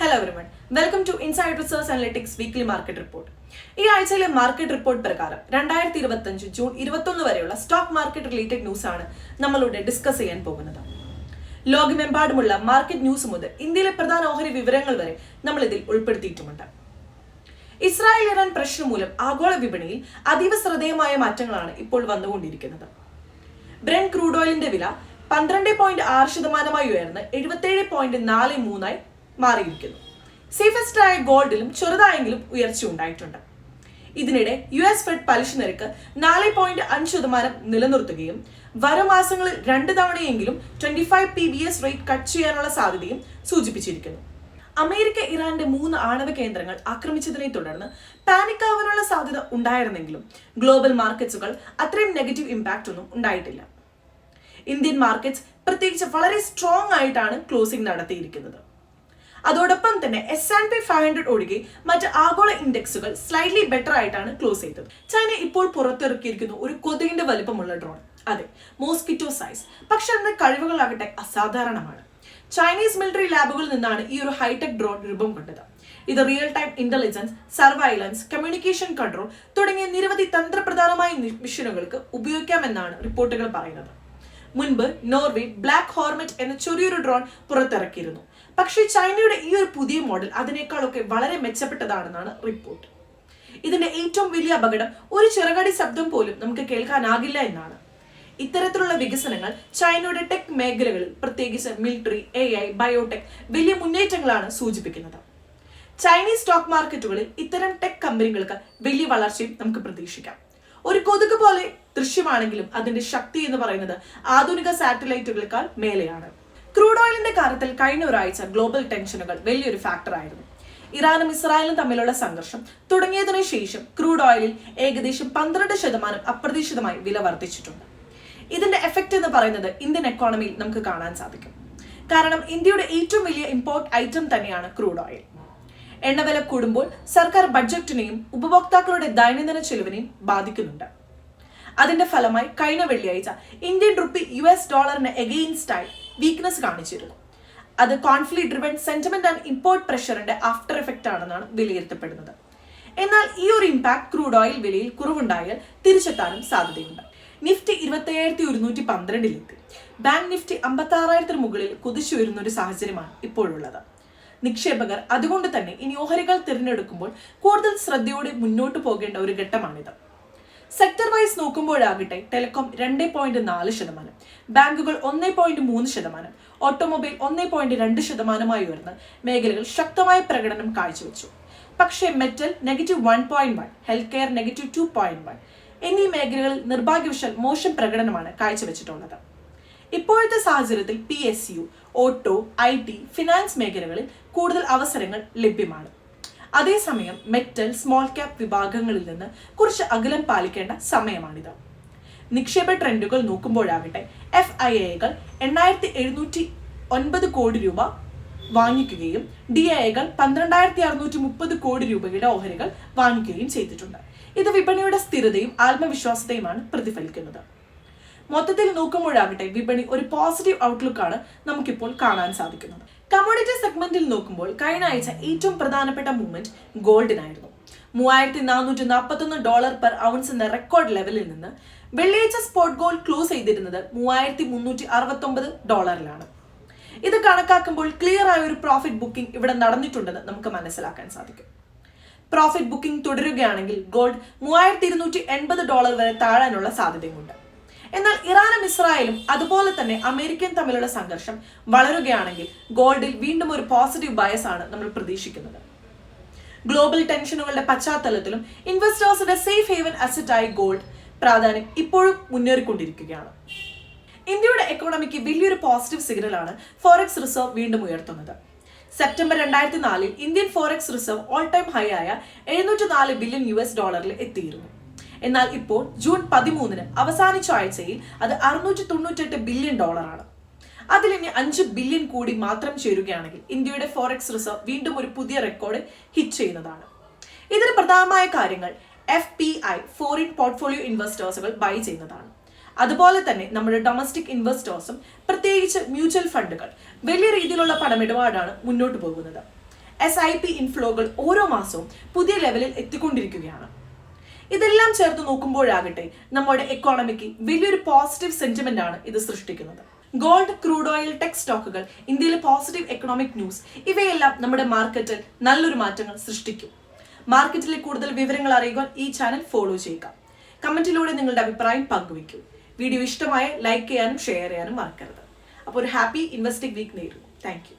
Hello everyone, welcome to Inside Research Analytics Weekly Market Report. ഈ ആഴ്ചയിലെ market report പ്രകാരം 2025 June 21 വരെയുള്ള stock market related news ആണ് നമ്മളിവിടെ ഡിസ്കസ് ചെയ്യാൻ പോകുന്നത്. ലോകമെമ്പാടുമുള്ള മാർക്കറ്റ് ന്യൂസ് മുതൽ ഇന്ത്യയിലെ പ്രധാന ഓഹരി വിവരങ്ങൾ വരെ നമ്മൾ ഇതിൽ ഉൾപ്പെടുത്തിയിട്ടുമുണ്ട്. ഇസ്രായേൽ ഇറാൻ പ്രശ്നം മൂലം ആഗോള വിപണിയിൽ അതീവ ശ്രദ്ധേയമായ മാറ്റങ്ങളാണ് ഇപ്പോൾ വന്നുകൊണ്ടിരിക്കുന്നത്. ബ്രെന്റ് ക്രൂഡ് ഓയിലിന്റെ വില 12.6% ഉയർന്ന് 77.43 മാറിയിരിക്കുന്നു. സേഫസ്റ്റ് ഗോൾഡിലും ചെറുതായെങ്കിലും ഉയർച്ച ഉണ്ടായിട്ടുണ്ട്. ഇതിനിടെ US ഫെഡ് പലിശ നിരക്ക് 4.5% നിലനിർത്തുകയും വരും മാസങ്ങളിൽ 2 തവണയെങ്കിലും 25 PBS റേറ്റ് കട്ട് ചെയ്യാനുള്ള സാധ്യതയും സൂചിപ്പിച്ചിരിക്കുന്നു. അമേരിക്ക ഇറാന്റെ 3 ആണവ കേന്ദ്രങ്ങൾ ആക്രമിച്ചതിനെ തുടർന്ന് പാനിക് ആവാനുള്ള സാധ്യത ഉണ്ടായിരുന്നെങ്കിലും ഗ്ലോബൽ മാർക്കറ്റ്സുകൾ അത്രയും നെഗറ്റീവ് ഇമ്പാക്റ്റ് ഒന്നും ഉണ്ടായിട്ടില്ല. ഇന്ത്യൻ മാർക്കറ്റ്സ് പ്രത്യേകിച്ച് വളരെ സ്ട്രോങ് ആയിട്ടാണ് ക്ലോസിംഗ് നടത്തിയിരിക്കുന്നത്. അതോടൊപ്പം തന്നെ S&P 500 ഒഴികെ മറ്റ് ആഗോള ഇൻഡെക്സുകൾ സ്ലൈറ്റ്ലി ബെറ്റർ ആയിട്ടാണ് ക്ലോസ് ചെയ്തത്. ചൈന ഇപ്പോൾ പുറത്തിറക്കിയിരിക്കുന്നു ഒരു കൊതുകിന്റെ വലിപ്പമുള്ള ഡ്രോൺ, അതെ, മോസ്കിറ്റോ സൈസ്. പക്ഷെ അതിന്റെ കഴിവുകളാകട്ടെ അസാധാരണമാണ്. ചൈനീസ് മിലിറ്ററി ലാബുകളിൽ നിന്നാണ് ഈ ഒരു ഹൈടെക് ഡ്രോൺ രൂപം കൊണ്ടത്. ഇത് real time intelligence, surveillance, communication control തുടങ്ങിയ നിരവധി തന്ത്രപ്രധാനമായ മിഷനുകൾക്ക് ഉപയോഗിക്കാമെന്നാണ് റിപ്പോർട്ടുകൾ പറയുന്നത്. മുൻപ് നോർവേ ബ്ലാക്ക് ഹോർമെറ്റ് എന്ന ചെറിയൊരു ഡ്രോൺ പുറത്തിറക്കിയിരുന്നു. പക്ഷേ ചൈനയുടെ ഈ ഒരു പുതിയ മോഡൽ അതിനേക്കാളൊക്കെ വളരെ മെച്ചപ്പെട്ടതാണെന്നാണ് റിപ്പോർട്ട്. ഇതിന്റെ ഏറ്റവും വലിയ അപകടം ഒരു ചിറകടി ശബ്ദം പോലും നമുക്ക് കേൾക്കാനാകില്ല എന്നാണ്. ഇത്തരത്തിലുള്ള വികസനങ്ങൾ ചൈനയുടെ ടെക് മേഖലകളിൽ പ്രത്യേകിച്ച് മിലിറ്ററി, AI, ബയോടെക് വലിയ മുന്നേറ്റങ്ങളാണ് സൂചിപ്പിക്കുന്നത്. ചൈനീസ് സ്റ്റോക്ക് മാർക്കറ്റുകളിൽ ഇത്തരം ടെക് കമ്പനികൾക്ക് വലിയ വളർച്ചയും നമുക്ക് പ്രതീക്ഷിക്കാം. ഒരു കൊതുക് പോലെ ദൃശ്യമാണെങ്കിലും അതിന്റെ ശക്തി എന്ന് പറയുന്നത് ആധുനിക സാറ്റലൈറ്റുകളേക്കാൾ മേലെയാണ്. ക്രൂഡ് ഓയിലിന്റെ കാര്യത്തിൽ കഴിഞ്ഞ ഒരാഴ്ച ഗ്ലോബൽ ടെൻഷനുകൾ വലിയൊരു ഫാക്ടർ ആയിരുന്നു. ഇറാനും ഇസ്രായേലും തമ്മിലുള്ള സംഘർഷം തുടങ്ങിയതിനു ശേഷം ക്രൂഡ് ഓയിലിൽ ഏകദേശം 12% അപ്രതീക്ഷിതമായി വില വർദ്ധിച്ചിട്ടുണ്ട്. ഇതിന്റെ എഫക്റ്റ് എന്ന് പറയുന്നത് ഇന്ത്യൻ എക്കോണമിയിൽ നമുക്ക് കാണാൻ സാധിക്കും. കാരണം ഇന്ത്യയുടെ ഏറ്റവും വലിയ ഇമ്പോർട്ട് ഐറ്റം തന്നെയാണ് ക്രൂഡ് ഓയിൽ. എണ്ണവില കൂടുമ്പോൾ സർക്കാർ ബഡ്ജറ്റിനെയും ഉപഭോക്താക്കളുടെ ദൈനംദിന ചെലവിനെയും ബാധിക്കുന്നുണ്ട്. അതിന്റെ ഫലമായി കഴിഞ്ഞ വെള്ളിയാഴ്ച ഇന്ത്യൻ റുപ്പി US ഡോളറിന് എഗെയിൻസ്റ്റ് ആയി വീക്ക്നെസ് കാണിച്ചിരുന്നു. അത് conflict driven sentiment and import പ്രഷറിന്റെ ആഫ്റ്റർ എഫക്റ്റ് ആണെന്നാണ് വിലയിരുത്തപ്പെടുന്നത്. എന്നാൽ ഈ ഒരു ഇമ്പാക്ട് ക്രൂഡ് ഓയിൽ വിലയിൽ കുറവുണ്ടായാൽ തിരിച്ചെത്താനും സാധ്യതയുണ്ട്. നിഫ്റ്റി 27,112-ലെത്തി. ബാങ്ക് നിഫ്റ്റി 56,000 മുകളിൽ കുതിച്ചുയരുന്ന ഒരു സാഹചര്യമാണ് ഇപ്പോഴുള്ളത്. നിക്ഷേപകർ അതുകൊണ്ട് തന്നെ ഇനി ഓഹരികൾ തിരഞ്ഞെടുക്കുമ്പോൾ കൂടുതൽ ശ്രദ്ധയോടെ മുന്നോട്ട് പോകേണ്ട ഒരു ഘട്ടമാണിത്. സെക്ടർ വൈസ് നോക്കുമ്പോഴാകട്ടെ ടെലികോം 2.4%, ബാങ്കുകൾ 1.3%, ഓട്ടോമൊബൈൽ 1.2% ഉയർന്ന് മേഖലകൾ ശക്തമായ പ്രകടനം കാഴ്ചവെച്ചു. പക്ഷേ മെറ്റൽ -1.1, ഹെൽത്ത് കെയർ -2.1 എന്നീ മേഖലകളിൽ നിർഭാഗ്യവശാൽ മോശം പ്രകടനമാണ് കാഴ്ചവെച്ചിട്ടുള്ളത്. ഇപ്പോഴത്തെ സാഹചര്യത്തിൽ PSU, ഓട്ടോ, IT, ഫിനാൻസ് മേഖലകളിൽ കൂടുതൽ അവസരങ്ങൾ ലഭ്യമാണ്. അതേസമയം മെറ്റൽ, സ്മോൾ ക്യാപ് വിഭാഗങ്ങളിൽ നിന്ന് കുറച്ച് അകലം പാലിക്കേണ്ട സമയമാണിത്. നിക്ഷേപ ട്രെൻഡുകൾ നോക്കുമ്പോഴാകട്ടെ FIIകൾ 8,709 കോടി രൂപ വാങ്ങിക്കുകയും DIIകൾ 12,630 കോടി രൂപയുടെ ഓഹരികൾ വാങ്ങിക്കുകയും ചെയ്തിട്ടുണ്ട്. ഇത് വിപണിയുടെ സ്ഥിരതയും ആത്മവിശ്വാസത്തെയുമാണ് പ്രതിഫലിക്കുന്നത്. മൊത്തത്തിൽ നോക്കുമ്പോഴാകട്ടെ വിപണി ഒരു പോസിറ്റീവ് ഔട്ട്ലുക്കാണ് നമുക്കിപ്പോൾ കാണാൻ സാധിക്കുന്നത്. കമ്മോഡിറ്റി സെഗ്മെന്റിൽ നോക്കുമ്പോൾ കഴിഞ്ഞ ആഴ്ച ഏറ്റവും പ്രധാനപ്പെട്ട മൂവ്മെന്റ് ഗോൾഡിനായിരുന്നു. $3,441 പെർ ഔൺസ് എന്ന റെക്കോർഡ് ലെവലിൽ നിന്ന് വെള്ളിയാഴ്ച സ്പോട്ട് ഗോൾഡ് ക്ലോസ് ചെയ്തിരുന്നത് $3,369. ഇത് കണക്കാക്കുമ്പോൾ ക്ലിയർ ആയ ഒരു പ്രോഫിറ്റ് ബുക്കിംഗ് ഇവിടെ നടന്നിട്ടുണ്ടെന്ന് നമുക്ക് മനസ്സിലാക്കാൻ സാധിക്കും. പ്രോഫിറ്റ് ബുക്കിംഗ് തുടരുകയാണെങ്കിൽ ഗോൾഡ് $3,280 വരെ താഴാനുള്ള സാധ്യതയുമുണ്ട്. എന്നാൽ ഇറാനും ഇസ്രായേലും അതുപോലെ തന്നെ അമേരിക്കയും തമ്മിലുള്ള സംഘർഷം വളരുകയാണെങ്കിൽ ഗോൾഡിൽ വീണ്ടും ഒരു പോസിറ്റീവ് ബയസ് ആണ് നമ്മൾ പ്രതീക്ഷിക്കുന്നത്. ഗ്ലോബൽ ടെൻഷനുകളുടെ പശ്ചാത്തലത്തിലും ഇൻവെസ്റ്റേഴ്സിന്റെ സേഫ് ഹേവൻ അസറ്റായി ഗോൾഡ് പ്രാധാന്യം ഇപ്പോഴും മുന്നേറിക്കൊണ്ടിരിക്കുകയാണ്. ഇന്ത്യയുടെ എക്കോണമിക്ക് വലിയൊരു പോസിറ്റീവ് സിഗ്നലാണ് ഫോറക്സ് റിസർവ് വീണ്ടും ഉയർത്തുന്നത്. September 2004 Indian forex reserve all time high ആയ $704 ബില്യൺ എത്തിയിരുന്നു. എന്നാൽ ഇപ്പോൾ ജൂൺ 13 അവസാനിച്ച ആഴ്ചയിൽ അത് $698 ബില്യൺ ആണ്. അതിൽ ഇനി 5 ബില്യൺ കൂടി മാത്രം ചേരുകയാണെങ്കിൽ ഇന്ത്യയുടെ ഫോറക്സ് റിസർവ് വീണ്ടും ഒരു പുതിയ റെക്കോർഡ് ഹിറ്റ് ചെയ്യുന്നതാണ്. ഇതിന് പ്രധാനമായ കാര്യങ്ങൾ FPI ഫോറിൻ പോർട്ട്ഫോളിയോ ഇൻവെസ്റ്റേഴ്സുകൾ ബൈ ചെയ്യുന്നതാണ്. അതുപോലെ തന്നെ നമ്മുടെ ഡൊമസ്റ്റിക് ഇൻവെസ്റ്റേഴ്സും പ്രത്യേകിച്ച് മ്യൂച്വൽ ഫണ്ടുകൾ വലിയ രീതിയിലുള്ള പണമിടപാടാണ് മുന്നോട്ട് പോകുന്നത്. SIP ഇൻഫ്ലോകൾ ഓരോ മാസവും പുതിയ ലെവലിൽ എത്തിക്കൊണ്ടിരിക്കുകയാണ്. ഇതെല്ലാം ചേർത്ത് നോക്കുമ്പോഴാകട്ടെ നമ്മുടെ എക്കോണമിക്ക് വലിയൊരു പോസിറ്റീവ് സെന്റിമെന്റ് ആണ് ഇത് സൃഷ്ടിക്കുന്നത്. ഗോൾഡ്, ക്രൂഡ് ഓയിൽ, ടെക് സ്റ്റോക്കുകൾ, ഇന്ത്യയിലെ പോസിറ്റീവ് എക്കണോമിക് ന്യൂസ് ഇവയെല്ലാം നമ്മുടെ മാർക്കറ്റിൽ നല്ലൊരു മാറ്റങ്ങൾ സൃഷ്ടിക്കും. മാർക്കറ്റിലെ കൂടുതൽ വിവരങ്ങൾ അറിയുവാൻ ഈ ചാനൽ ഫോളോ ചെയ്യുക. കമന്റിലൂടെ നിങ്ങളുടെ അഭിപ്രായം പങ്കുവയ്ക്കൂ. വീഡിയോ ഇഷ്ടമായ ലൈക്ക് ചെയ്യാനും ഷെയർ ചെയ്യാനും മറക്കരുത്. അപ്പോൾ ഒരു ഹാപ്പി ഇൻവെസ്റ്റിംഗ് വീക്ക് നേരുന്നു. Thank you.